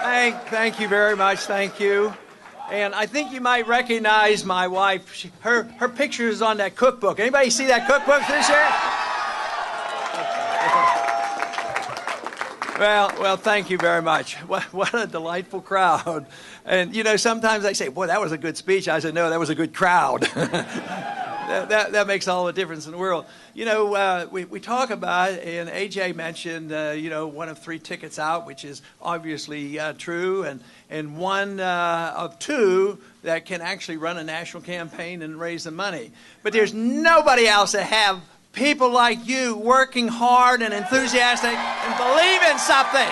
Thank you very much. Thank you. And I think you might recognize my wife. Her picture is on that cookbook. Anybody see that cookbook this year? Well, thank you very much. What a delightful crowd. And, sometimes they say, boy, that was a good speech. I said, no, that was a good crowd. That makes all the difference in the world. We talk about, and AJ mentioned, one of 3 tickets out, which is obviously true, and one of 2 that can actually run a national campaign and raise the money. But there's nobody else that have people like you working hard and enthusiastic and believe in something.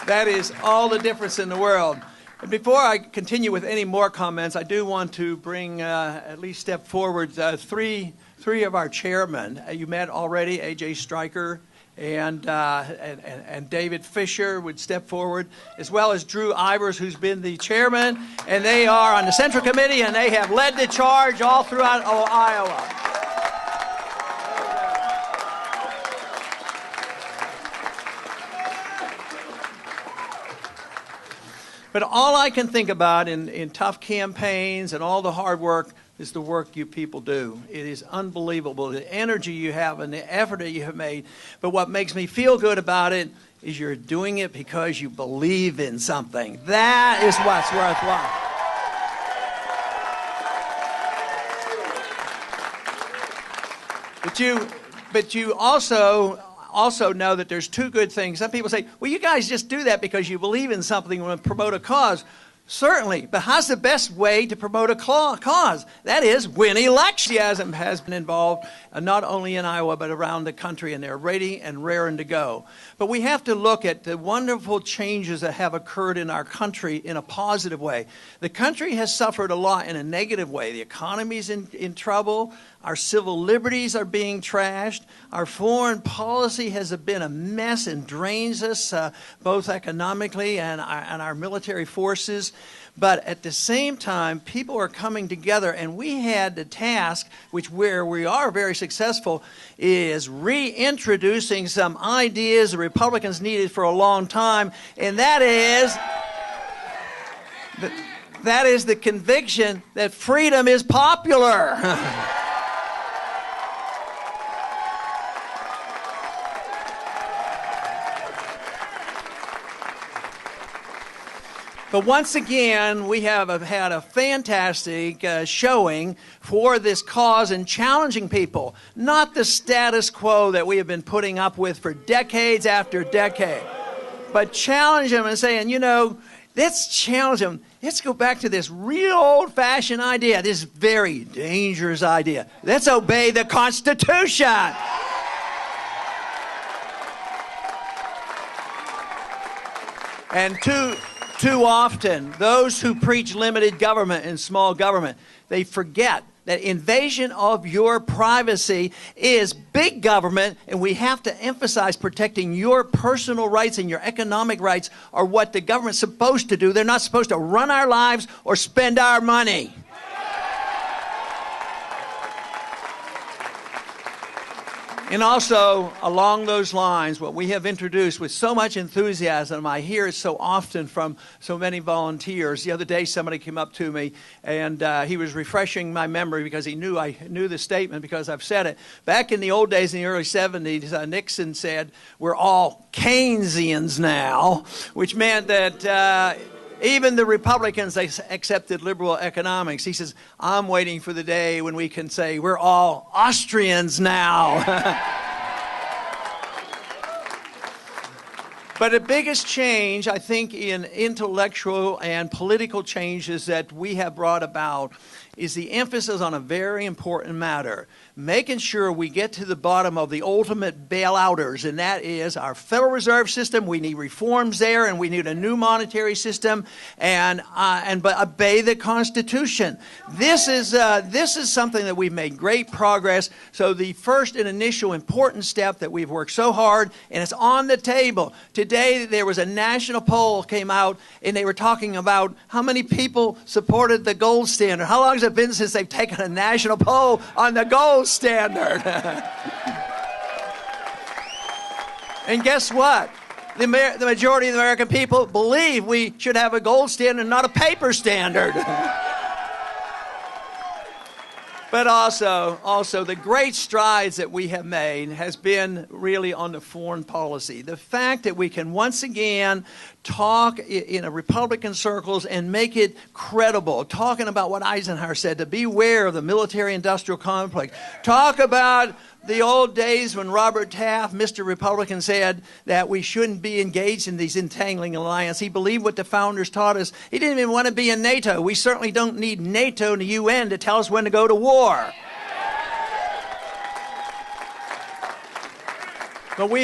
That is all the difference in the world. And before I continue with any more comments, I do want to bring, at least step forward, three of our chairmen. You met already, A.J. Stryker and David Fisher would step forward, as well as Drew Ivers, who's been the chairman. And they are on the Central Committee, and they have led the charge all throughout Iowa. But all I can think about in tough campaigns and all the hard work is the work you people do. It is unbelievable, the energy you have and the effort that you have made. But what makes me feel good about it is you're doing it because you believe in something. That is what's worthwhile. But you also know that there's 2 good things. Some people say, well, you guys just do that because you believe in something and promote a cause. Certainly, but how's the best way to promote a cause? That is, win elections. Enthusiasm has been involved not only in Iowa but around the country, and they're ready and raring to go. But we have to look at the wonderful changes that have occurred in our country in a positive way. The country has suffered a lot in a negative way. The economy's in trouble. Our civil liberties are being trashed. Our foreign policy has been a mess and drains us both economically and our military forces. But at the same time, people are coming together, and we had the task, where we are very successful, is reintroducing some ideas the Republicans needed for a long time, and that is the conviction that freedom is popular. But once again, we have had a fantastic showing for this cause and challenging people, not the status quo that we have been putting up with for decades after decade, but challenge them and saying, let's challenge them. Let's go back to this real old-fashioned idea, this very dangerous idea. Let's obey the Constitution. And too often, those who preach limited government and small government, they forget that invasion of your privacy is big government, and we have to emphasize protecting your personal rights and your economic rights are what the government's supposed to do. They're not supposed to run our lives or spend our money. And also, along those lines, what we have introduced with so much enthusiasm, I hear it so often from so many volunteers. The other day, somebody came up to me, and he was refreshing my memory because he knew I knew the statement because I've said it. Back in the old days, in the early 70s, Nixon said, we're all Keynesians now, which meant that even the Republicans, they accepted liberal economics. He says, I'm waiting for the day when we can say we're all Austrians now. But the biggest change, I think, in intellectual and political changes that we have brought about is the emphasis on a very important matter, making sure we get to the bottom of the ultimate bailouters, and that is our Federal Reserve System. We need reforms there, and we need a new monetary system, but obey the Constitution. This is something that we've made great progress. So the first and initial important step that we've worked so hard, and it's on the table. Today there was a national poll came out, and they were talking about how many people supported the gold standard. How long has it been since they've taken a national poll on the gold standard? And guess what? The majority of the American people believe we should have a gold standard, not a paper standard. But also, the great strides that we have made has been really on the foreign policy. The fact that we can once again talk in Republican circles and make it credible, talking about what Eisenhower said, to beware of the military-industrial complex. Talk about the old days when Robert Taft, Mr. Republican, said that we shouldn't be engaged in these entangling alliances. He believed what the founders taught us. He didn't even want to be in NATO. We certainly don't need NATO and the UN to tell us when to go to war. But we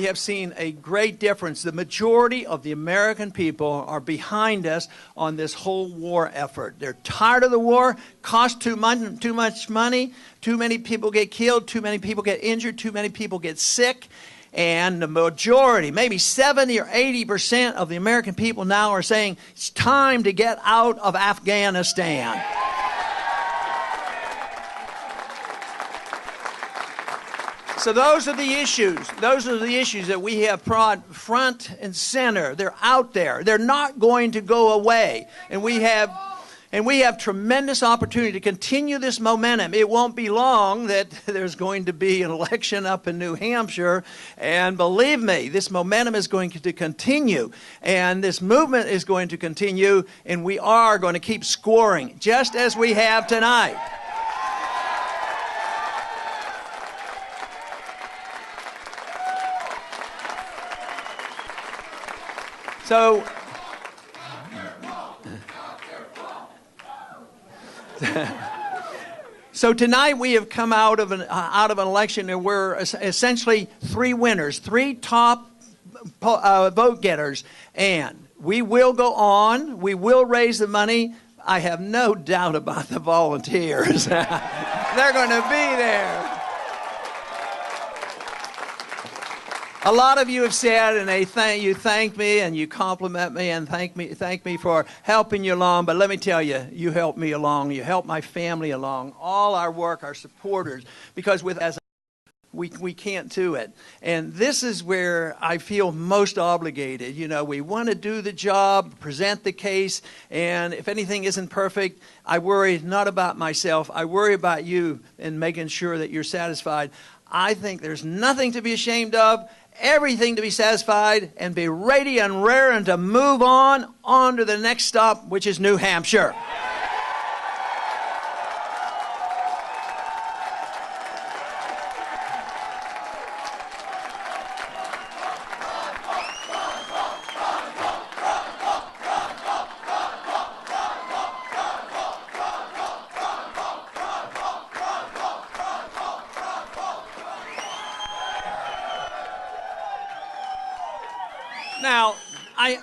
have seen a great difference. The majority of the American people are behind us on this whole war effort. They're tired of the war, costs too much money, too many people get killed, too many people get injured, too many people get sick. And the majority, maybe 70 or 80% of the American people now are saying it's time to get out of Afghanistan. So those are the issues. Those are the issues that we have brought front and center. They're out there. They're not going to go away. And we have tremendous opportunity to continue this momentum. It won't be long that there's going to be an election up in New Hampshire. And believe me, this momentum is going to continue. And this movement is going to continue. And we are going to keep scoring, just as we have tonight. So tonight we have come out of an election and we're essentially three winners, three top vote getters, and we will go on. We will raise the money. I have no doubt about the volunteers. They're going to be there. A lot of you have said, and you thank me and you compliment me and thank me for helping you along. But let me tell you, you helped me along. You helped my family along. All our work, our supporters, because we can't do it. And this is where I feel most obligated. You know, we want to do the job, present the case, and if anything isn't perfect, I worry not about myself. I worry about you and making sure that you're satisfied. I think there's nothing to be ashamed of. Everything to be satisfied and be ready and raring to move on to the next stop, which is New Hampshire. Now, I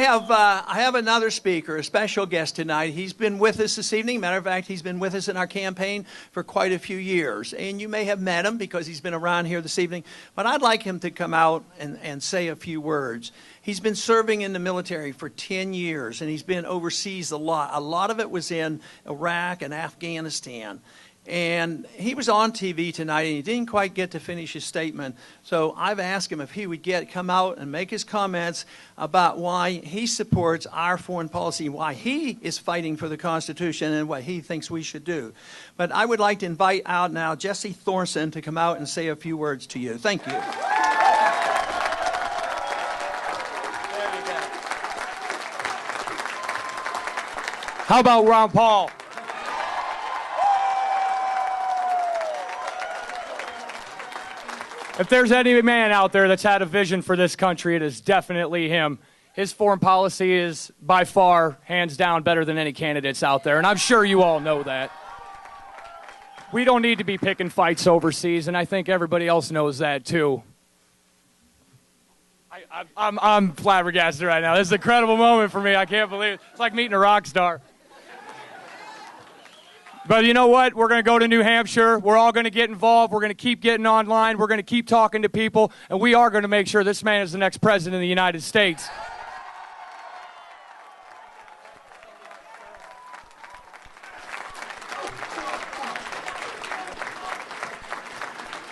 have another speaker, a special guest tonight. He's been with us this evening. Matter of fact, he's been with us in our campaign for quite a few years. And you may have met him because he's been around here this evening. But I'd like him to come out and say a few words. He's been serving in the military for 10 years, and he's been overseas a lot. A lot of it was in Iraq and Afghanistan. And he was on TV tonight, and he didn't quite get to finish his statement. So I've asked him if he would come out and make his comments about why he supports our foreign policy, why he is fighting for the Constitution, and what he thinks we should do. But I would like to invite out now Jesse Thorson to come out and say a few words to you. Thank you. How about Ron Paul? If there's any man out there that's had a vision for this country, it is definitely him. His foreign policy is by far, hands down, better than any candidates out there, and I'm sure you all know that. We don't need to be picking fights overseas, and I think everybody else knows that too. I'm flabbergasted right now. This is an incredible moment for me. I can't believe it. It's like meeting a rock star. But you know what? We're going to go to New Hampshire. We're all going to get involved. We're going to keep getting online. We're going to keep talking to people. And we are going to make sure this man is the next president of the United States.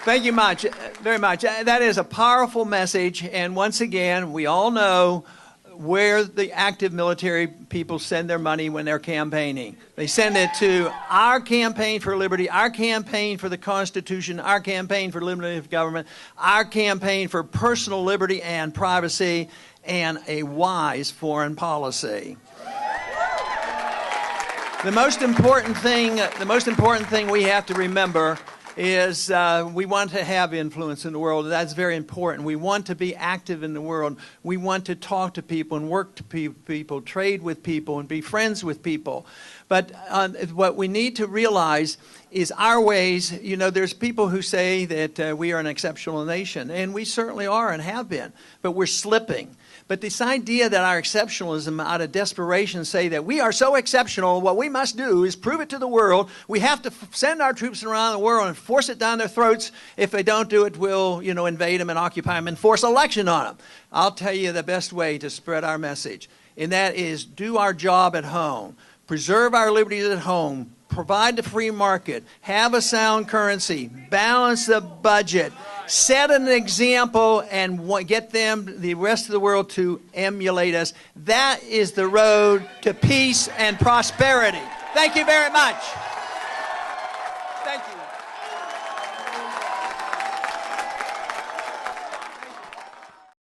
Thank you much. Very much. That is a powerful message. And once again, we all know where the active military people send their money when they're campaigning. They send it to our campaign for liberty, our campaign for the Constitution, our campaign for limited government, our campaign for personal liberty and privacy, and a wise foreign policy. The most important thing we have to remember is we want to have influence in the world. That's very important. We want to be active in the world. We want to talk to people and work to people, trade with people, and be friends with people. But what we need to realize is our ways. You know, there's people who say that we are an exceptional nation, and we certainly are and have been, but we're slipping. But this idea that our exceptionalism out of desperation say that we are so exceptional, what we must do is prove it to the world. We have to send our troops around the world and force it down their throats. If they don't do it, we'll, invade them and occupy them and force election on them. I'll tell you the best way to spread our message, and that is do our job at home. Preserve our liberties at home. Provide the free market. Have a sound currency. Balance the budget. Set an example and get the rest of the world to emulate us. That is the road to peace and prosperity. Thank you very much.